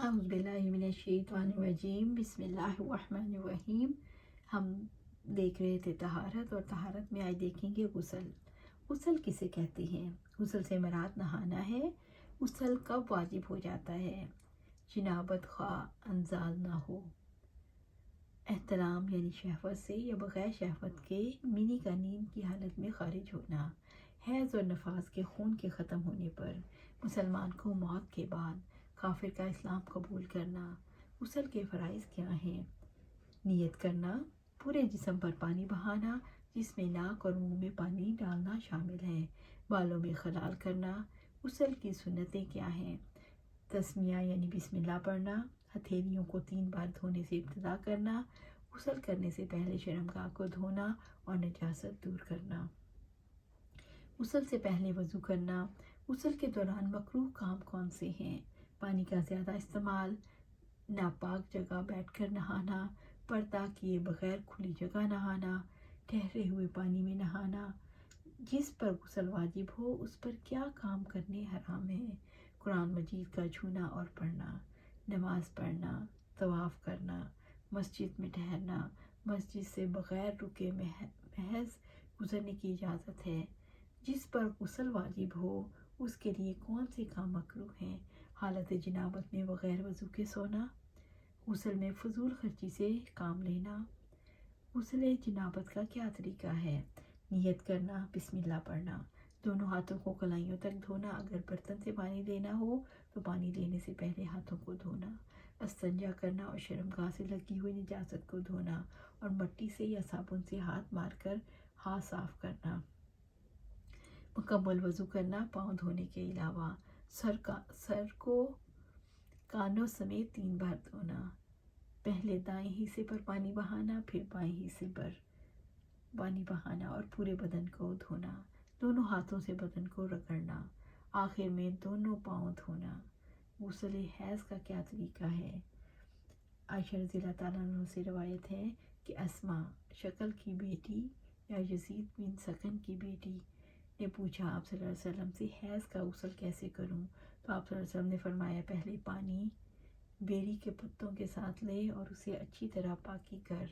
اعوذ باللہ من الشیطان الرجیم، بسم اللہ الرحمن الرحیم۔ ہم دیکھ رہے تھے طہارت، اور طہارت میں آج دیکھیں گے غسل۔ غسل کسے کہتے ہیں؟ غسل سے مراد نہانا ہے۔ غسل کب واجب ہو جاتا ہے؟ جنابت خواہ انزال نہ ہو، احتلام یعنی شہوت سے یا بغیر شہوت کے منی کا نیند کی حالت میں خارج ہونا، حیض اور نفاس کے خون کے ختم ہونے پر، مسلمان کو موت کے بعد کافر کا اسلام قبول کرنا۔ غسل کے فرائض کیا ہیں؟ نیت کرنا، پورے جسم پر پانی بہانا جس میں ناک اور منہ میں پانی ڈالنا شامل ہے، بالوں میں خلال کرنا۔ غسل کی سنتیں کیا ہیں؟ تسمیہ یعنی بسم اللہ پڑھنا، ہتھیلیوں کو 3 بار دھونے سے ابتدا کرنا، غسل کرنے سے پہلے شرمگاہ کو دھونا اور نجاست دور کرنا۔ غسل سے پہلے وضو کرنا۔ غسل کے دوران مکروہ کام کون سے ہیں؟ پانی کا زیادہ استعمال، ناپاک جگہ بیٹھ کر نہانا، پردہ کیے بغیر کھلی جگہ نہانا، ٹھہرے ہوئے پانی میں نہانا۔ جس پر غسل واجب ہو اس پر کیا کام کرنے حرام ہیں؟ قرآن مجید کا چھونا اور پڑھنا، نماز پڑھنا، طواف کرنا، مسجد میں ٹھہرنا، مسجد سے بغیر رکے محض گزرنے کی اجازت ہے۔ جس پر غسل واجب ہو اس کے لیے کون سے کام مکروہ ہیں؟ حالت جنابت میں بغیر وضو کے سونا، غسل میں فضول خرچی سے کام لینا۔ غسل جنابت کا کیا طریقہ ہے؟ نیت کرنا، بسم اللہ پڑھنا، دونوں ہاتھوں کو کلائیوں تک دھونا، اگر برتن سے پانی لینا ہو تو پانی لینے سے پہلے ہاتھوں کو دھونا، استنجا کرنا اور شرمگاہ سے لگی ہوئی نجاست کو دھونا، اور مٹی سے یا صابن سے ہاتھ مار کر ہاتھ صاف کرنا۔ مکمل وضو کرنا، پاؤں دھونے کے علاوہ سر کو کانوں سمیت 3 بار دھونا، پہلے دائیں حصے پر پانی بہانا، پھر بائیں حصے پر پانی بہانا اور پورے بدن کو دھونا، دونوں ہاتھوں سے بدن کو رگڑنا، آخر میں دونوں پاؤں دھونا۔ غسل حیض کا کیا طریقہ ہے؟ عائشہ رضی اللہ تعالیٰ عنہ سے روایت ہے کہ اسماء شکل کی بیٹی یا یزید بن سکن کی بیٹی نے پوچھا آپ صلی اللہ علیہ وسلم سے، حیض کا غسل کیسے کروں؟ تو آپ صلی اللہ علیہ وسلم نے فرمایا، پہلے پانی بیری کے پتوں کے ساتھ لے اور اسے اچھی طرح پاکی کر،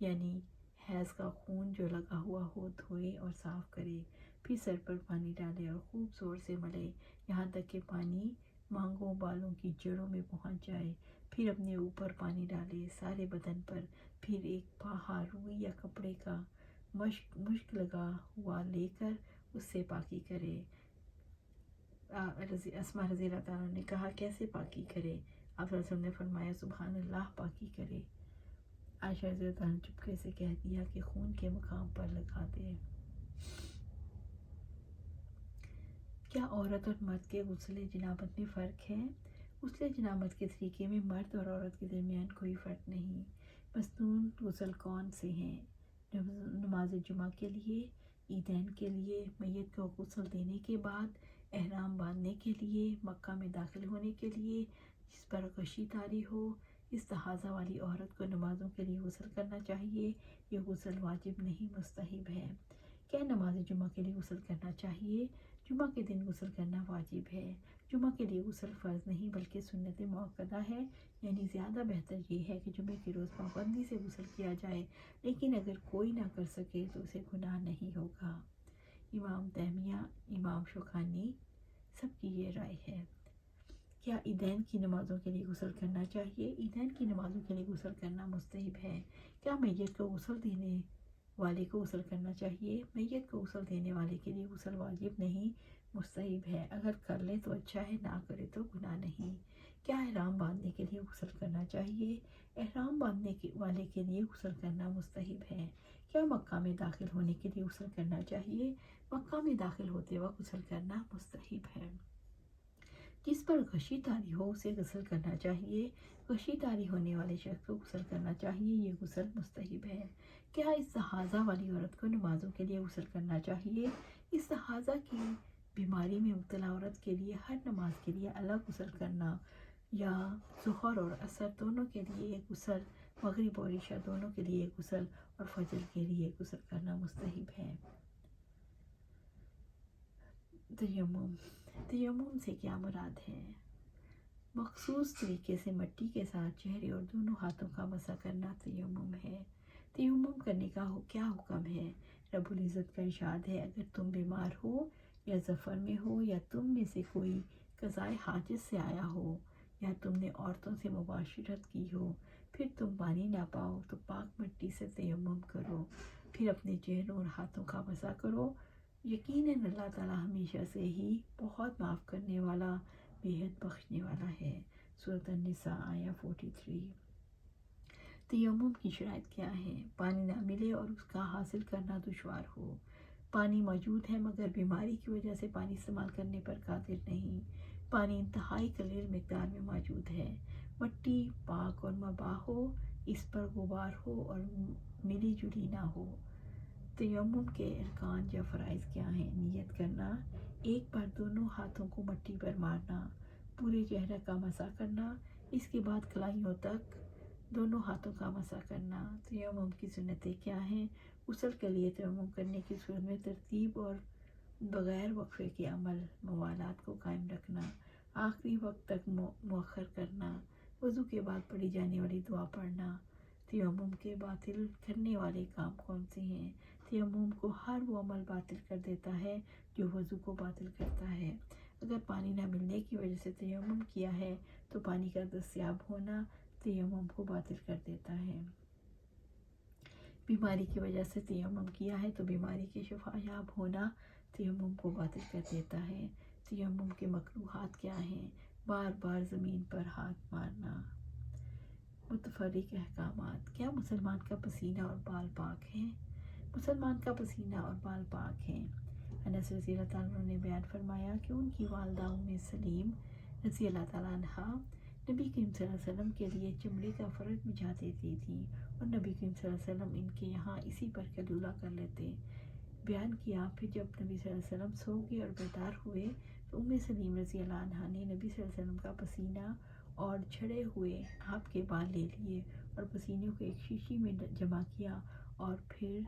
یعنی حیض کا خون جو لگا ہوا ہو دھوئے اور صاف کرے، پھر سر پر پانی ڈالے اور خوب زور سے ملے یہاں تک کہ پانی مانگوں بالوں کی جڑوں میں پہنچ جائے، پھر اپنے اوپر پانی ڈالے سارے بدن پر، پھر ایک پاہا روئی یا کپڑے کا مشک لگا ہوا لے کر اس سے پاکی کرے۔ اسماء رضی اللہ تعالیٰ نے کہا، کیسے پاکی کرے؟ آپ صلی اللہ علیہ وسلم نے فرمایا، سبحان اللہ پاکی کرے۔ عائشہ رضی اللہ تعالیٰ نے چپکے سے کہہ دیا کہ خون کے مقام پر لگا دے۔ کیا عورت اور مرد کے غسل جنابت میں فرق ہے؟ غسل جنابت کے طریقے میں مرد اور عورت کے درمیان کوئی فرق نہیں۔ مصنون غسل کون سے ہیں؟ نماز جمعہ کے لیے، عیدین کے لیے، میت کو غسل دینے کے بعد، احرام باندھنے کے لیے، مکہ میں داخل ہونے کے لیے، جس پر غشی طاری ہو، استحاضہ والی عورت کو نمازوں کے لیے غسل کرنا چاہیے۔ یہ غسل واجب نہیں، مستحب ہے۔ کیا نماز جمعہ کے لیے غسل کرنا چاہیے؟ جمعہ کے دن غسل کرنا واجب ہے۔ جمعہ کے لیے غسل فرض نہیں بلکہ سنت مؤکدہ ہے، یعنی زیادہ بہتر یہ ہے کہ جمعے کے روز پابندی سے غسل کیا جائے، لیکن اگر کوئی نہ کر سکے تو اسے گناہ نہیں ہوگا۔ امام تیمیہ، امام شوکانی، سب کی یہ رائے ہے۔ کیا عیدین کی نمازوں کے لیے غسل کرنا چاہیے؟ عیدین کی نمازوں کے لیے غسل کرنا مستحب ہے۔ کیا میت کو غسل دینے والے کو غسل کرنا چاہیے؟ میت کو غسل دینے والے کے لیے غسل واجب نہیں، مستحب ہے، اگر کر لے تو اچھا ہے، نہ کرے تو گناہ نہیں۔ کیا احرام باندھنے کے لیے غسل کرنا چاہیے؟ احرام باندھنے والے کے لیے غسل کرنا مستحب ہے۔ کیا مکہ میں داخل ہونے کے لیے غسل کرنا چاہیے؟ مکہ میں داخل ہوتے وقت غسل کرنا مستحب ہے۔ جس پر غشی طاری ہو اسے غسل کرنا چاہیے۔ غشی طاری ہونے والے شخص کو غسل کرنا چاہیے، یہ غسل مستحب ہے۔ کیا استحاضہ والی عورت کو نمازوں کے لیے غسل کرنا چاہیے؟ استحاضہ کی بیماری میں مبتلا عورت کے لیے ہر نماز کے لیے الگ غسل کرنا، یا ظہر اور عصر دونوں کے لیے ایک غسل، مغرب اور عشاء دونوں کے لیے ایک غسل، اور فجر کے لیے غسل کرنا مستحب ہے۔ تیمم سے کیا مراد ہے؟ مخصوص طریقے سے مٹی کے ساتھ چہرے اور دونوں ہاتھوں کا مسح کرنا تیمم ہے۔ تیمم کرنے کا کیا حکم ہے؟ رب العزت کا ارشاد ہے، اگر تم بیمار ہو یا سفر میں ہو یا تم میں سے کوئی قضائے حاجت سے آیا ہو یا تم نے عورتوں سے مباشرت کی ہو، پھر تم پانی نہ پاؤ تو پاک مٹی سے تیمم کرو، پھر اپنے چہروں اور ہاتھوں کا مسح کرو۔ یقیناً اللہ تعالیٰ ہمیشہ سے ہی بہت معاف کرنے والا، بےحد بخشنے والا ہے۔ سورۃ النساء آیہ 43۔ تیمم کی شرائط کیا ہے؟ پانی نہ ملے اور اس کا حاصل کرنا دشوار ہو۔ پانی موجود ہے مگر بیماری کی وجہ سے پانی استعمال کرنے پر قادر نہیں۔ پانی انتہائی قلیل مقدار میں موجود ہے۔ مٹی پاک اور مباح ہو، اس پر غبار ہو اور ملی جلی نہ ہو۔ تیمم کے ارکان یا فرائض کیا ہیں؟ نیت کرنا، ایک بار دونوں ہاتھوں کو مٹی پر مارنا، پورے چہرے کا مسح کرنا، اس کے بعد کلائیوں تک دونوں ہاتھوں کا مسح کرنا۔ تیمم کی سنتیں کیا ہیں؟ غسل کے لیے تیمم کرنے کی صورت میں ترتیب اور بغیر وقفے کے عمل موالات کو قائم رکھنا، آخری وقت تک مؤخر کرنا، وضو کے بعد پڑھی جانے والی دعا پڑھنا۔ تیمم کے باطل کرنے والے کام کون سے ہیں؟ تیمم کو ہر وہ عمل باطل کر دیتا ہے جو وضو کو باطل کرتا ہے۔ اگر پانی نہ ملنے کی وجہ سے تیمم کیا ہے تو پانی کا دستیاب ہونا تیمم کو باطل کر دیتا ہے۔ بیماری کی وجہ سے تیمم کیا ہے تو بیماری کے شفا یاب ہونا تیمم کو باطل کر دیتا ہے۔ تیمم کے مکروہات کیا ہیں؟ بار بار زمین پر ہاتھ مارنا۔ متفرق احکامات، کیا مسلمان کا پسینہ اور بال پاک ہیں؟ مسلمان کا پسینہ اور بال پاک ہیں۔ انس رضی اللہ تعالیٰ عنہ نے بیان فرمایا کہ ان کی والدہ ام سلیم رضی اللہ تعالیٰ عنہ نبی کریم صلی اللہ علیہ وسلم کے لیے چمڑے کا فرش بچھا دیتی تھیں اور نبی کریم صلی اللہ علیہ وسلم ان کے یہاں اسی پر قیلولہ کر لیتے۔ بیان کیا، پھر جب نبی صلی اللہ علیہ وسلم سو گئے اور بیدار ہوئے تو ام سلیم رضی اللہ عنہا نے نبی صلی اللہ علیہ وسلم کا پسینہ اور جھڑے ہوئے آپ کے بال لے لیے اور پسینے کو ایک شیشی میں جمع کیا اور پھر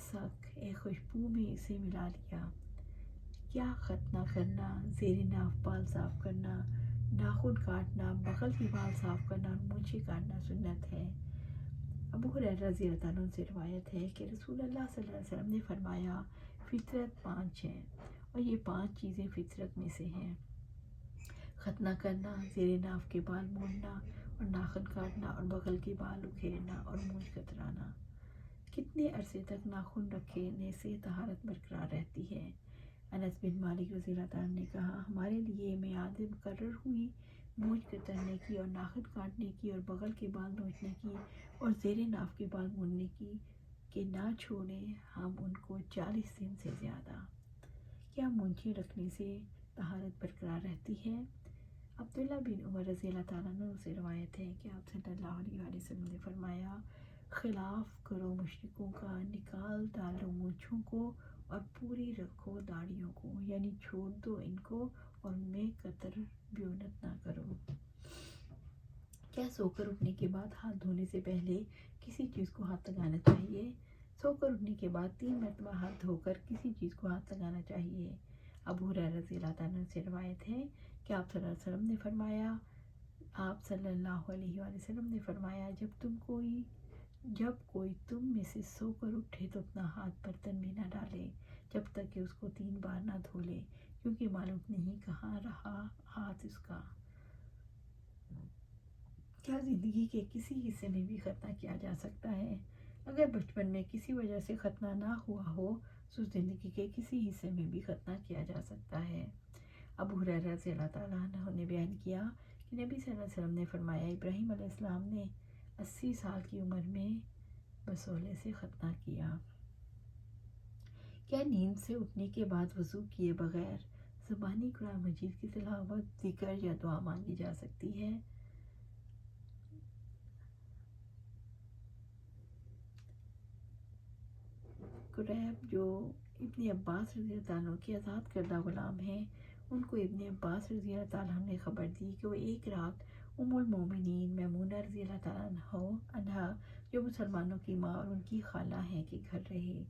سک ایک خوشبو میں اسے ملا لیا۔ کیا ختنہ کرنا، زیر ناف بال صاف کرنا، ناخن کاٹنا، بغل کے بال صاف کرنا اور مونچھیں کاٹنا سنت ہے۔ ابو ہریرہ رضی اللہ عنہ سے روایت ہے کہ رسول اللہ صلی اللہ علیہ وسلم نے فرمایا، فطرت 5 ہیں اور یہ 5 چیزیں فطرت میں سے ہیں: ختنہ کرنا، زیر ناف کے بال مونڈنا اور ناخن کاٹنا اور بغل کے بال اکھیڑنا اور مونچھ کترانا۔ کتنے عرصے تک ناخن رکھنے سے طہارت برقرار رہتی ہے؟ انس بن مالک رضی اللہ تعالیٰ نے کہا، ہمارے لیے میعاد مقرر ہوئی مونچھ کترنے کی اور ناخن کاٹنے کی اور بغل کے بال نوچنے کی اور زیر ناف کے بال مونڈنے کی کہ نہ چھوڑیں ہم ان کو 40 دن سے زیادہ۔ کیا مونچھیں رکھنے سے طہارت برقرار رہتی ہے؟ عبداللہ بن عمر رضی اللہ تعالیٰ عنہ سے روایت ہے کہ آپ صلی اللہ علیہ وسلم نے فرمایا، خلاف کرو مشرکوں کا، نکال ڈالو مونچھوں کو اور پوری رکھو داڑھیوں کو، یعنی چھوڑ دو ان کو اور ان میں قطر بیونت نہ کرو۔ کیا سو کر اٹھنے کے بعد ہاتھ دھونے سے پہلے کسی چیز کو ہاتھ لگانا چاہیے؟ سو کر اٹھنے کے بعد 3 مرتبہ ہاتھ دھو کر کسی چیز کو ہاتھ لگانا چاہیے۔ ابو ہریرہ رضی اللہ تعالیٰ سے روایت ہے کہ آپ صلی اللہ علیہ وسلم نے فرمایا، جب کوئی تم میں سے سو کر اٹھے تو اپنا ہاتھ برتن میں نہ ڈالے جب تک کہ اس کو 3 بار نہ دھو لے، کیونکہ معلوم نہیں کہاں رہا ہاتھ اس کا۔ کیا زندگی کے کسی حصے میں بھی ختنہ کیا جا سکتا ہے؟ اگر بچپن میں کسی وجہ سے ختنہ نہ ہوا ہو تو زندگی کے کسی حصے میں بھی ختنہ کیا جا سکتا ہے۔ ابو ہریرہ رضی اللہ تعالیٰ عنہ نے بیان کیا کہ نبی صلی اللہ علیہ وسلم نے فرمایا، ابراہیم علیہ السلام نے 80 سال کی عمر میں بسولے سے ختنہ کیا۔ کیا نیند سے اٹھنے کے بعد وضو کیے بغیر زبانی قرآن مجید کی تلاوت، ذکر یا دعا مانگی جا سکتی ہے؟ قریب جو ابن عباس رضی اللہ عنہ کے آزاد کردہ غلام ہیں، ان کو ابن عباس رضی اللہ تعالیٰ عنہ نے خبر دی کہ وہ ایک رات ام المومنین میمونہ رضی اللہ تعالیٰ عنہ جو مسلمانوں کی ماں اور ان کی خالہ ہیں کے گھر رہے۔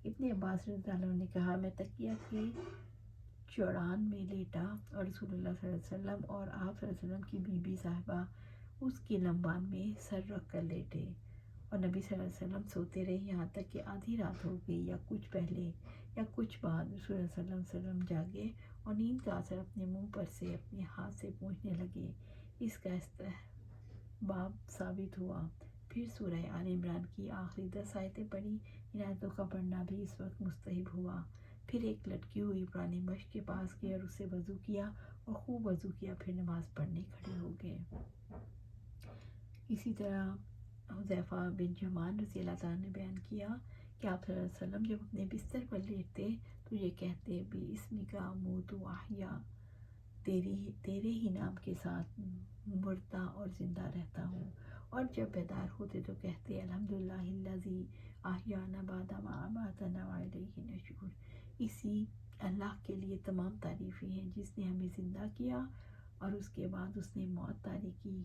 ابن عباس رضی اللہ عنہ نے کہا، میں تکیہ کے چوڑان میں لیٹا اور رسول اللہ صلی اللہ علیہ وسلم اور آپ صلی اللہ علیہ وسلم کی بی بی صاحبہ اس کی لمبان میں سر رکھ کر لیٹے، اور نبی صلی اللہ علیہ وسلم سوتے رہے یہاں تک کہ آدھی رات ہو گئی یا کچھ پہلے یا کچھ بعد رسول اللہ صلی اللہ علیہ وسلم جاگے اور نیند کا اثر اپنے منہ پر سے اپنے ہاتھ سے پوچھنے لگے۔ اس کا استحباب ثابت ہوا۔ پھر سورہ آل عمران کی آخری 10 آیتیں پڑھی۔ ان آیتوں کا پڑھنا بھی اس وقت مستحب ہوا۔ پھر ایک لٹکی ہوئی پرانی مشق کے پاس گئے اور اس سے وضو کیا اور خوب وضو کیا، پھر نماز پڑھنے کھڑے ہو گئے۔ اسی طرح حذیفہ بن یمان رضی اللہ تعالیٰ نے بیان کیا کہ آپ صلی اللہ علیہ وسلم جب اپنے بستر پر لیٹتے تو یہ کہتے بھی اسمک اموت و احیا، تیرے ہی نام کے ساتھ مرتا اور زندہ رہتا ہوں، اور جب بیدار ہوتے تو کہتے الحمدللہ الذی احیانا بعد ما اماتنا والیہ نشور، اسی اللہ کے لیے تمام تعریفیں ہیں جس نے ہمیں زندہ کیا اور اس کے بعد اس نے موت طاری کی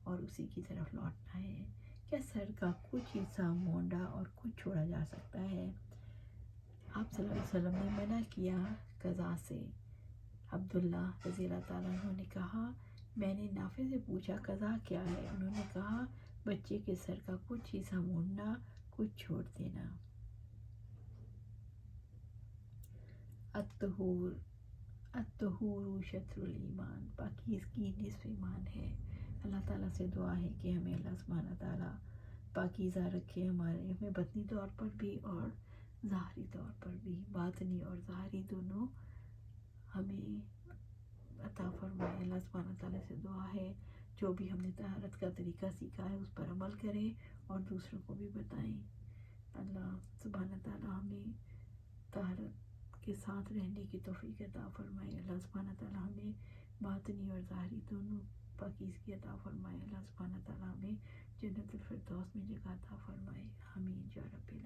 اور اسی کی طرف لوٹنا ہے۔ کیا سر کا کچھ حصہ مونڈا اور کچھ چھوڑا جا سکتا ہے؟ آپ صلی اللہ علیہ وسلم نے منع کیا قضا سے۔ عبداللہ رضی اللہ تعالیٰ عنہ نے کہا میں نے نافع سے پوچھا قضا کیا ہے؟ انہوں نے کہا بچے کے سر کا کچھ حصہ مونڈنا، کچھ چھوڑ دینا۔ الطہور شطر الایمان، پاکیزگی نصف ایمان ہے۔ اللہ تعالیٰ سے دعا ہے کہ ہمیں اللہ سبحانہ تعالیٰ پاکیزہ رکھے، ہمیں باطنی طور پر بھی اور ظاہری طور پر بھی، باطنی اور ظاہری دونوں ہمیں عطا فرمائے۔ اللہ سبحانہ تعالیٰ سے دعا ہے جو بھی ہم نے طہارت کا طریقہ سیکھا ہے اس پر عمل کریں اور دوسروں کو بھی بتائیں۔ اللہ سبحانہ تعالیٰ ہمیں طہارت کے ساتھ رہنے کی توفیق عطا فرمائے۔ اللہ سبحانہ تعالیٰ ہمیں باطنی اور ظاہری دونوں پاکیزگی عطا فرمائے۔ اللہ سبحانہ تعالیٰ ہمیں جنت الفردوس میں جگہ عطا فرمائے۔ آمین یا رب العالمین۔